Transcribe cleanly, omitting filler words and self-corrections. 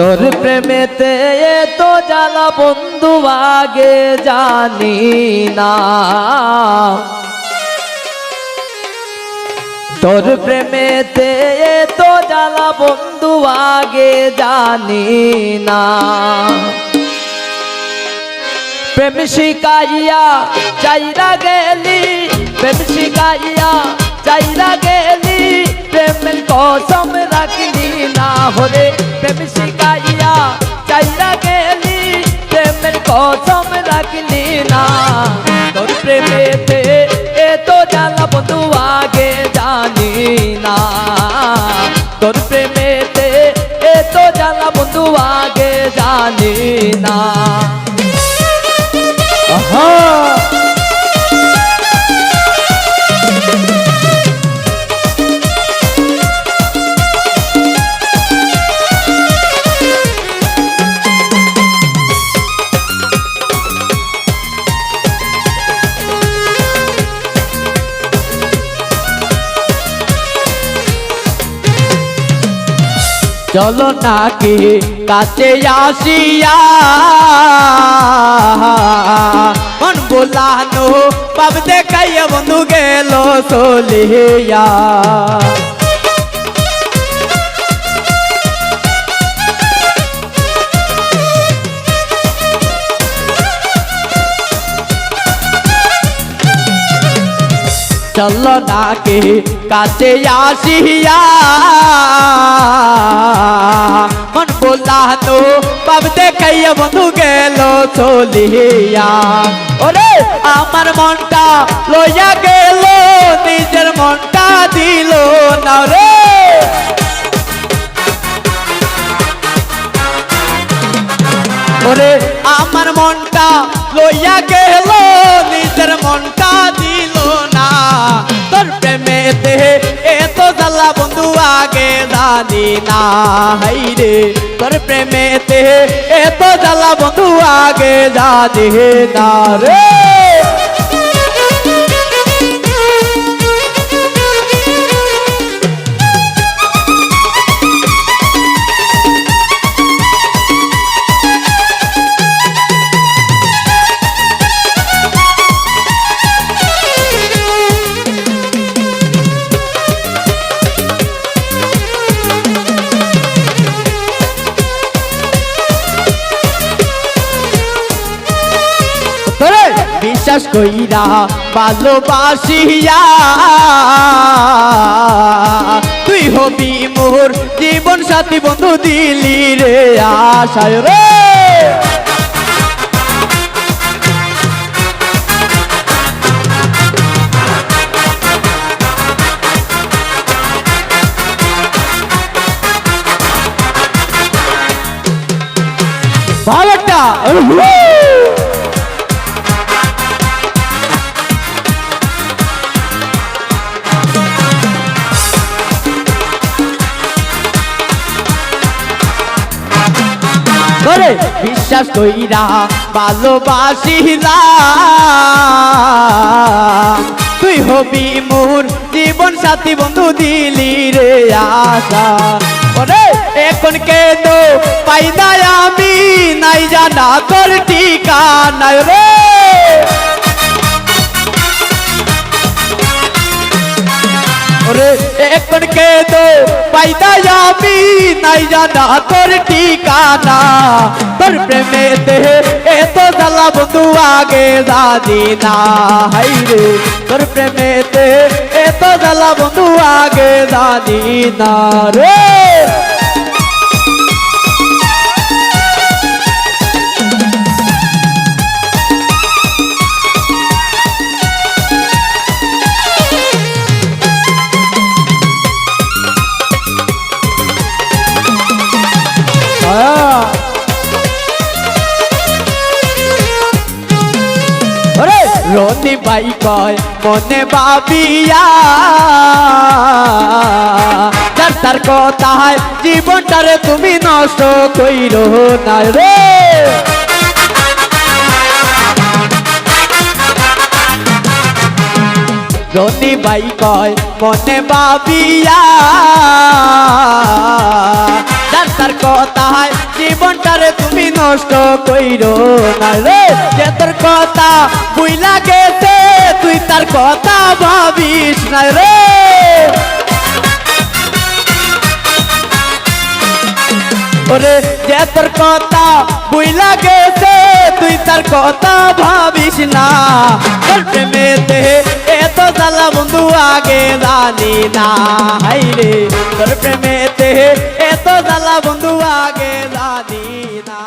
তোর প্রেমেতে তো জ্বালা বন্ধু আগে জানি না, তোর প্রেমেতে তো জ্বালা বন্ধু আগে জানি না। প্রেম শিখাইয়া চাইরা গেলি, প্রেম শিখাইয়া চাইরা গেলি, প্রেমের কসম রাখলি না হরে। প্রেম শিখাইয়া চাইরা গেলি, প্রেমের কসম রাখলি না। তোর প্রেমেতে তো জ্বালা বন্ধু আগে জানি না, তোর প্রেমেতে তো জ্বালা বন্ধু আগে জানি না। চলো নাকি কাছে আসিয়া মন বোলানো পাব দেখাইয়া বন্ধু গেল চলিয়া। চলো নাকি কাছে আসিয়া মন বোলানো পাব দেখাইয়া বন্ধু গেল চলিয়া। ওরে আমার মনটা লইয়া গেল, নিজের মনটা দিল না রে। ওরে আমার মনটা লইয়া গেল, নিজের মনটা দিল না। তোর প্রেমেতে এত জ্বালা বন্ধু আগে জানি না, হাইরে তোর প্রেমেতে এত জ্বালা বন্ধু আগে জানি না রে। বিশ্বাস কইরা ভালোবাসিয়া তুই হবি মোর জীবন সাথী বন্ধু দিলি রে আশায় রে। ভালোটা করে বিশ্বাস কইরা ভালোবাসিলা তুই হবি মোর জীবন সাথী বন্ধু দিলি রে আশা। ওরে এখন কেন পাই না আমি, নাই জানা তোর ঠিকানা রে। ওরে এখন কেন পাই না আমি, নাই জানা তোর ঠিকানা। তোর প্রেমেতে এত জ্বালা বন্ধু আগে জানি না, হাইরে তোর প্রেমেতে এত জ্বালা বন্ধু আগে জানি না রে। রনি ভাই কয় মনে ভাবিয়া যার তার কথায় জীবনটারে তুমি নষ্ট কইরো না রে। রনি ভাই কয় মনে ভাবিয়া তার কথায় জীবনটারে তুমি নষ্ট কইরো না রে। যে তোর কথা বুইলা গেছে তুই তার কথা ভাবিস না রে। ওরে যে তোর কথা বুইলা গেছে তুই তার কথা ভাবিস না। তোর প্রেমেতে এত জ্বালা বন্ধু আগে জানি না, হাইরে তোর প্রেমেতে এত জ্বালা বন্ধু আগে জানি না।